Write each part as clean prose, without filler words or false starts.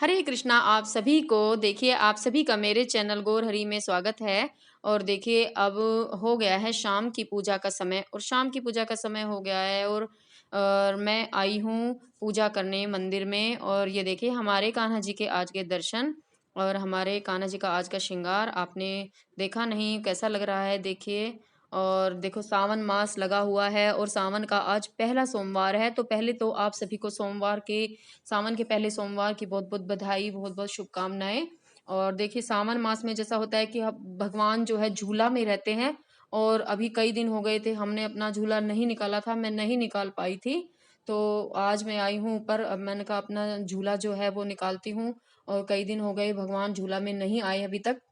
हरे कृष्णा आप सभी को। देखिए आप सभी का मेरे चैनल गौर हरी में स्वागत है। और देखिए अब हो गया है शाम की पूजा का समय और शाम की पूजा का समय हो गया है और मैं आई हूँ पूजा करने मंदिर में। और ये देखिए हमारे कान्हा जी के आज के दर्शन और हमारे कान्हा जी का आज का श्रृंगार आपने देखा नहीं कैसा लग रहा है। देखिए और देखो सावन मास लगा हुआ है और सावन का आज पहला सोमवार है। तो पहले तो आप सभी को सोमवार के सावन के पहले सोमवार की बहुत बहुत बधाई, बहुत बहुत शुभकामनाएं। और देखिए सावन मास में जैसा होता है कि भगवान जो है झूला में रहते हैं। और अभी कई दिन हो गए थे हमने अपना झूला नहीं निकाला था, मैं नहीं निकाल पाई थी। तो आज मैं आई हूँ ऊपर, अब मैंने कहा अपना झूला जो है वो निकालती हूँ। और कई दिन हो गए भगवान झूला में नहीं आए अभी तक।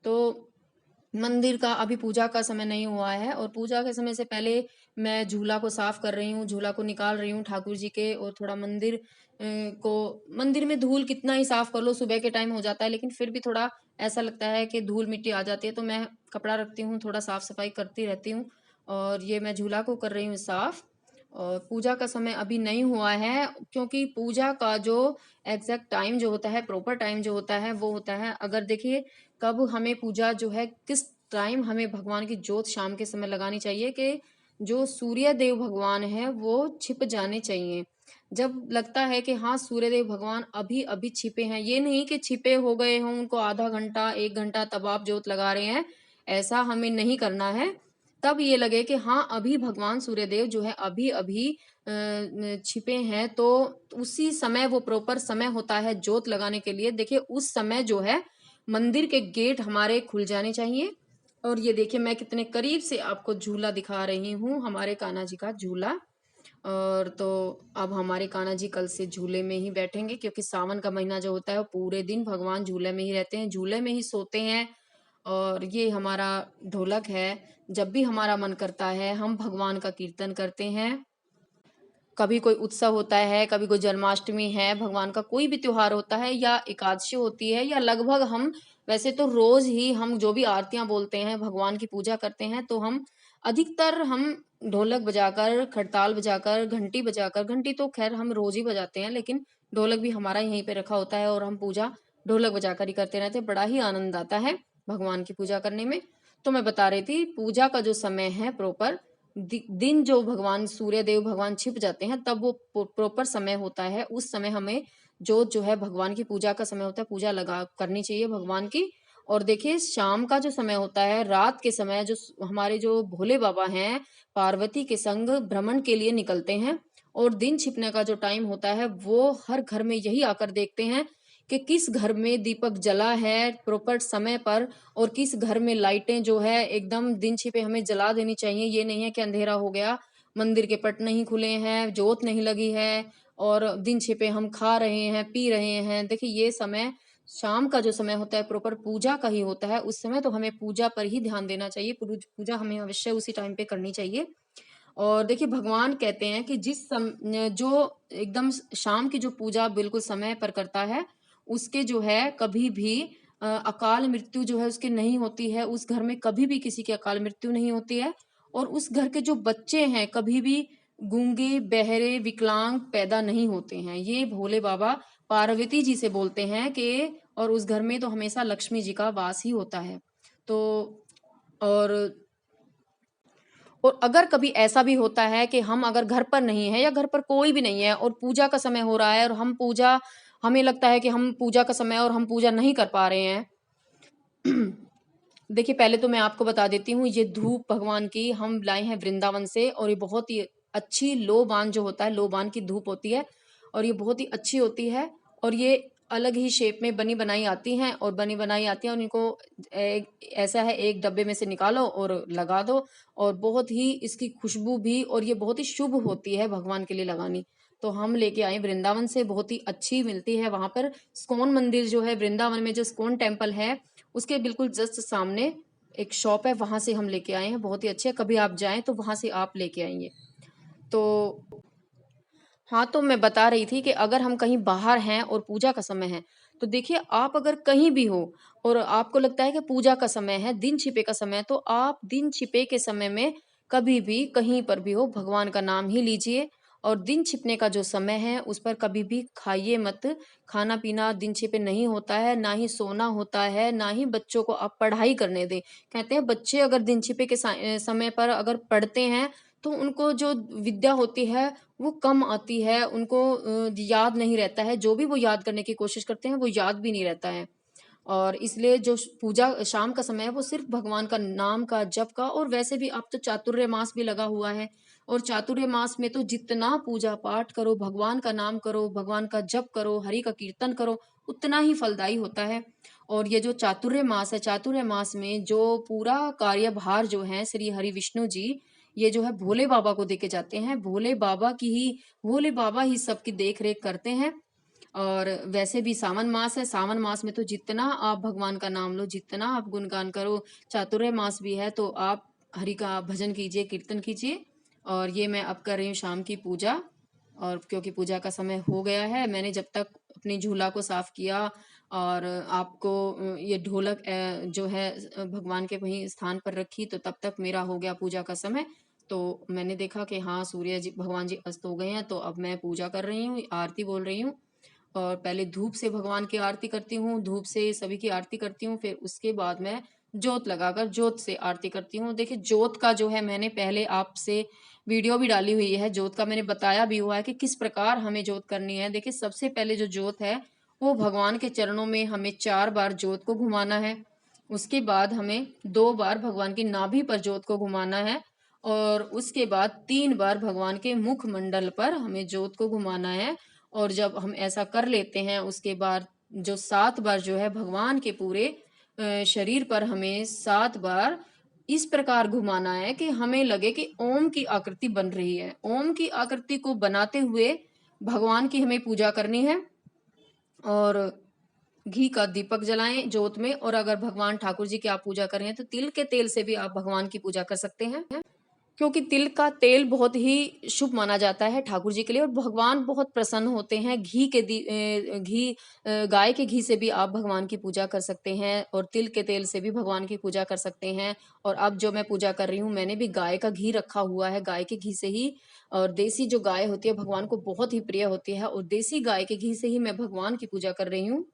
तो मंदिर का अभी पूजा का समय नहीं हुआ है और पूजा के समय से पहले मैं झूला को साफ कर रही हूँ, झूला को निकाल रही हूँ ठाकुर जी के। और थोड़ा मंदिर में धूल कितना ही साफ कर लो, सुबह के टाइम हो जाता है लेकिन फिर भी थोड़ा ऐसा लगता है कि धूल मिट्टी आ जाती है। तो मैं कपड़ा रखती हूँ, थोड़ा साफ सफाई करती रहती हूँ। और ये मैं झूला को कर रही हूँ साफ। और पूजा का समय अभी नहीं हुआ है क्योंकि पूजा का जो एग्जैक्ट टाइम जो होता है, प्रॉपर टाइम जो होता है वो होता है, अगर देखिए कब हमें पूजा जो है किस टाइम हमें भगवान की जोत शाम के समय लगानी चाहिए कि जो सूर्य देव भगवान है वो छिप जाने चाहिए। जब लगता है कि हाँ सूर्य देव भगवान अभी अभी छिपे हैं, ये नहीं कि छिपे हो गए हों उनको आधा घंटा एक घंटा तब आप जोत लगा रहे हैं, ऐसा हमें नहीं करना है। तब ये लगे कि हाँ अभी भगवान सूर्य देव जो है अभी अभी छिपे हैं, तो उसी समय वो प्रॉपर समय होता है जोत लगाने के लिए। देखिए उस समय जो है मंदिर के गेट हमारे खुल जाने चाहिए। और ये देखिए मैं कितने करीब से आपको झूला दिखा रही हूँ, हमारे कान्हा जी का झूला। और तो अब हमारे कान्हा जी कल से झूले में ही बैठेंगे क्योंकि सावन का महीना जो होता है वो पूरे दिन भगवान झूले में ही रहते हैं, झूले में ही सोते हैं। और ये हमारा ढोलक है, जब भी हमारा मन करता है हम भगवान का कीर्तन करते हैं। कभी कोई उत्सव होता है, कभी कोई जन्माष्टमी है, भगवान का कोई भी त्योहार होता है या एकादशी होती है या लगभग हम वैसे तो रोज ही हम जो भी आरतियां बोलते हैं भगवान की पूजा करते हैं, तो हम अधिकतर हम ढोलक बजाकर, खड़ताल बजाकर, घंटी बजाकर, घंटी तो खैर हम रोज ही बजाते हैं लेकिन ढोलक भी हमारा यहीं पे रखा होता है और हम पूजा ढोलक बजाकर ही करते रहते हैं। बड़ा ही आनंद आता है भगवान की पूजा करने में। तो मैं बता रही थी पूजा का जो समय है प्रॉपर दिन जो भगवान सूर्य देव भगवान छिप जाते हैं तब वो प्रॉपर समय होता है, उस समय हमें जो है भगवान की पूजा का समय होता है, पूजा लगा करनी चाहिए भगवान की। और देखिए शाम का जो समय होता है, रात के समय जो हमारे जो भोले बाबा हैं पार्वती के संग भ्रमण के लिए निकलते हैं। और दिन छिपने का जो टाइम होता है वो हर घर में यही आकर देखते हैं कि किस घर में दीपक जला है प्रॉपर समय पर और किस घर में लाइटें जो है एकदम दिन छिपे हमें जला देनी चाहिए। ये नहीं है कि अंधेरा हो गया, मंदिर के पट नहीं खुले हैं, जोत नहीं लगी है और दिन छिपे हम खा रहे हैं पी रहे हैं। देखिए ये समय शाम का जो समय होता है प्रॉपर पूजा का ही होता है, उस समय तो हमें पूजा पर ही ध्यान देना चाहिए, पूजा हमें अवश्य उसी टाइम पे करनी चाहिए। और देखिए भगवान कहते हैं कि जो एकदम शाम की जो पूजा बिल्कुल समय पर करता है उसके जो है कभी भी अकाल मृत्यु जो है उसकी नहीं होती है, उस घर में कभी भी किसी की अकाल मृत्यु नहीं होती है। और उस घर के जो बच्चे हैं कभी भी गूंगे बहरे विकलांग पैदा नहीं होते हैं, ये भोले बाबा पार्वती जी से बोलते हैं कि और उस घर में तो हमेशा लक्ष्मी जी का वास ही होता है। तो और और अगर कभी ऐसा भी होता है कि हम अगर घर पर नहीं है या घर पर कोई भी नहीं है और पूजा का समय हो रहा है और हमें लगता है कि हम पूजा का समय और हम पूजा नहीं कर पा रहे हैं। देखिए पहले तो मैं आपको बता देती हूँ, ये धूप भगवान की हम लाए हैं वृंदावन से और ये बहुत ही अच्छी लोबान जो होता है, लोबान की धूप होती है और ये बहुत ही अच्छी होती है। और ये अलग ही शेप में बनी बनाई आती हैं और बनी बनाई आती हैं और इनको ऐसा है एक डब्बे में से निकालो और लगा दो। और बहुत ही इसकी खुशबू भी और ये बहुत ही शुभ होती है भगवान के लिए लगानी। तो हम लेके आए वृंदावन से, बहुत ही अच्छी मिलती है वहां पर। स्कॉन मंदिर जो है वृंदावन में, जो स्कॉन टेम्पल है उसके बिल्कुल जस्ट सामने एक शॉप है, वहां से हम लेके आए हैं, बहुत ही अच्छे है। कभी आप जाएं तो वहां से आप लेके आएंगे। तो हाँ, तो मैं बता रही थी कि अगर हम कहीं बाहर हैं और पूजा का समय है, तो देखिए आप अगर कहीं भी हो और आपको लगता है कि पूजा का समय है, दिन छिपे का समय है, तो आप दिन छिपे के समय में कभी भी कहीं पर भी हो भगवान का नाम ही लीजिए। और दिन छिपने का जो समय है उस पर कभी भी खाइए मत। खाना पीना दिन छिपे नहीं होता है, ना ही सोना होता है, ना ही बच्चों को आप पढ़ाई करने दें। कहते हैं बच्चे अगर दिन छिपे के समय पर अगर पढ़ते हैं तो उनको जो विद्या होती है वो कम आती है, उनको याद नहीं रहता है, जो भी वो याद करने की कोशिश करते हैं वो याद भी नहीं रहता है। और इसलिए जो पूजा शाम का समय है वो सिर्फ भगवान का नाम का, जप का, और वैसे भी अब तो चातुर्य मास भी लगा हुआ है, और चातुर्य मास में तो जितना पूजा पाठ करो, भगवान का नाम करो, भगवान का जप करो, हरि का कीर्तन करो, उतना ही फलदायी होता है। और ये जो चातुर्य मास है, चातुर्य मास में जो पूरा कार्यभार जो है श्री हरि विष्णु जी ये जो है भोले बाबा को देके जाते हैं। भोले बाबा ही सबकी देख रेख करते हैं। और वैसे भी सावन मास है, सावन मास में तो जितना आप भगवान का नाम लो, जितना आप गुणगान करो, चातुर्य मास भी है तो आप हरि का भजन कीजिए, कीर्तन कीजिए। और ये मैं अब कर रही हूँ शाम की पूजा, और क्योंकि पूजा का समय हो गया है, मैंने जब तक अपनी झूला को साफ किया और आपको ये ढोलक जो है भगवान के वहीं स्थान पर रखी, तो तब तक मेरा हो गया पूजा का समय। तो मैंने देखा कि हाँ सूर्य जी भगवान जी अस्त हो गए हैं, तो अब मैं पूजा कर रही हूँ, आरती बोल रही हूँ। और पहले धूप से भगवान की आरती करती हूँ, धूप से सभी की आरती करती हूँ, फिर उसके बाद मैं जोत लगाकर जोत से आरती करती हूँ। देखिए जोत का जो है मैंने पहले आपसे वीडियो भी डाली हुई है, जोत का मैंने बताया भी हुआ है कि किस प्रकार हमें जोत करनी है। देखिए सबसे पहले जो जोत है वो भगवान के चरणों में हमें 4 बार जोत को घुमाना है। उसके बाद हमें 2 बार भगवान की नाभि पर जोत को घुमाना है, और उसके बाद 3 बार भगवान के मुख मंडल पर हमें जोत को घुमाना है। और जब हम ऐसा कर लेते हैं उसके बाद जो 7 बार जो है भगवान के पूरे शरीर पर हमें 7 बार इस प्रकार घुमाना है कि हमें लगे कि ओम की आकृति बन रही है। ओम की आकृति को बनाते हुए भगवान की हमें पूजा करनी है। और घी का दीपक जलाएं जोत में, और अगर भगवान ठाकुर जी की आप पूजा कर रहे हैं तो तिल के तेल से भी आप भगवान की पूजा कर सकते हैं, क्योंकि तिल का तेल बहुत ही शुभ माना जाता है ठाकुर जी के लिए, और भगवान बहुत प्रसन्न होते हैं। गाय के घी से भी आप भगवान की पूजा कर सकते हैं, और तिल के तेल से भी भगवान की पूजा कर सकते हैं। और अब जो मैं पूजा कर रही हूँ मैंने भी गाय का घी रखा हुआ है, गाय के घी से ही, और देसी जो गाय होती है भगवान को बहुत ही प्रिय होती है, और देसी गाय के घी से ही मैं भगवान की पूजा कर रही हूँ।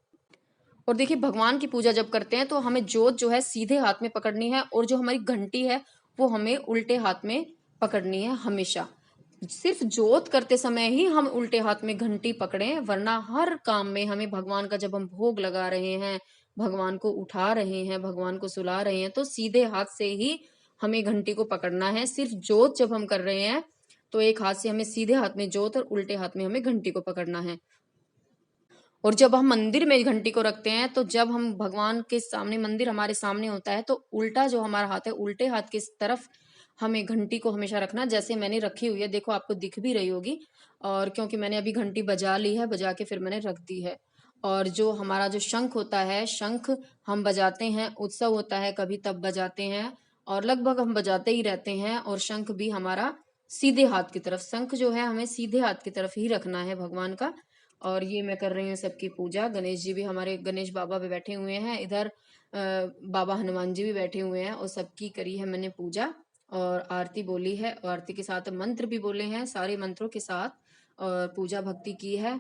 और देखिए भगवान की पूजा जब करते हैं तो हमें जोत जो है सीधे हाथ में पकड़नी है, और जो हमारी घंटी है वो हमें उल्टे हाथ में पकड़नी है हमेशा। सिर्फ जोत करते समय ही हम उल्टे हाथ में घंटी पकड़ें, वरना हर काम में हमें भगवान का जब हम भोग लगा रहे हैं, भगवान को उठा रहे हैं, भगवान को सुला रहे हैं, तो सीधे हाथ से ही हमें घंटी को पकड़ना है। सिर्फ जोत जब हम कर रहे हैं तो एक हाथ से हमें सीधे हाथ में जोत और उल्टे हाथ में हमें घंटी को पकड़ना है। और जब हम मंदिर में घंटी को रखते हैं तो जब हम भगवान के सामने, मंदिर हमारे सामने होता है, तो उल्टा जो हमारा हाथ है उल्टे हाथ की तरफ हमें घंटी को हमेशा रखना, जैसे मैंने रखी हुई है, देखो आपको दिख भी रही होगी। और क्योंकि मैंने अभी घंटी बजा ली है, बजा के फिर मैंने रख दी है। और जो हमारा जो शंख होता है, शंख हम बजाते हैं, उत्सव होता है कभी तब बजाते हैं, और लगभग हम बजाते ही रहते हैं। और शंख भी हमारा सीधे हाथ की तरफ, शंख जो है हमें सीधे हाथ की तरफ ही रखना है भगवान का। और ये मैं कर रही हूँ सबकी पूजा। गणेश जी भी, हमारे गणेश बाबा भी बैठे हुए हैं इधर, बाबा हनुमान जी भी बैठे हुए हैं, और सबकी करी है मैंने पूजा। और आरती बोली है, और आरती के साथ मंत्र भी बोले हैं, सारे मंत्रों के साथ, और पूजा भक्ति की है।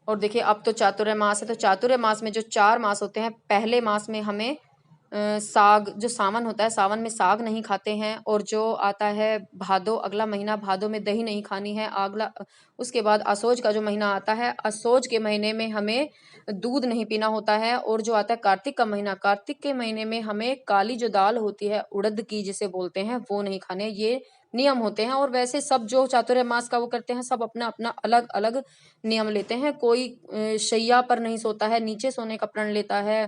और देखिए अब तो चातुर्य मास है, तो चातुर्य मास में जो 4 मास होते हैं, पहले मास में हमें साग, जो सावन होता है सावन में साग नहीं खाते हैं। और जो आता है भादो, अगला महीना भादो में दही नहीं खानी है। अगला उसके बाद असोज का जो महीना आता है, असोज के महीने में हमें दूध नहीं पीना होता है। और जो आता है कार्तिक का महीना, कार्तिक के महीने में हमें काली जो दाल होती है उड़द की जिसे बोलते हैं वो नहीं खाने। ये नियम होते हैं। और वैसे सब जो चातुर्य मास का वो करते हैं सब अपना अपना अलग अलग नियम लेते हैं। कोई शैया पर नहीं सोता है, नीचे सोने का प्रण लेता है।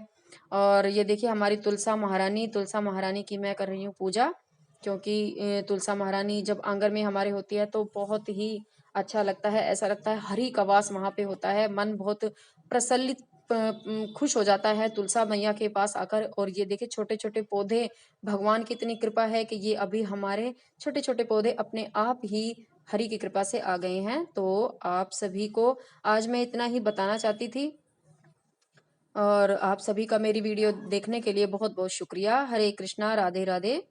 और ये देखिए हमारी तुलसा महारानी की मैं कर रही हूँ पूजा, क्योंकि तुलसा महारानी जब आंगन में हमारे होती है तो बहुत ही अच्छा लगता है, ऐसा लगता है हरि का वास वहां पे होता है, मन बहुत प्रसन्नित खुश हो जाता है तुलसा मैया के पास आकर। और ये देखिए छोटे छोटे पौधे, भगवान की इतनी कृपा है कि ये अभी हमारे छोटे छोटे पौधे अपने आप ही हरि की कृपा से आ गए हैं। तो आप सभी को आज मैं इतना ही बताना चाहती थी, और आप सभी का मेरी वीडियो देखने के लिए बहुत बहुत शुक्रिया। हरे कृष्णा, राधे राधे।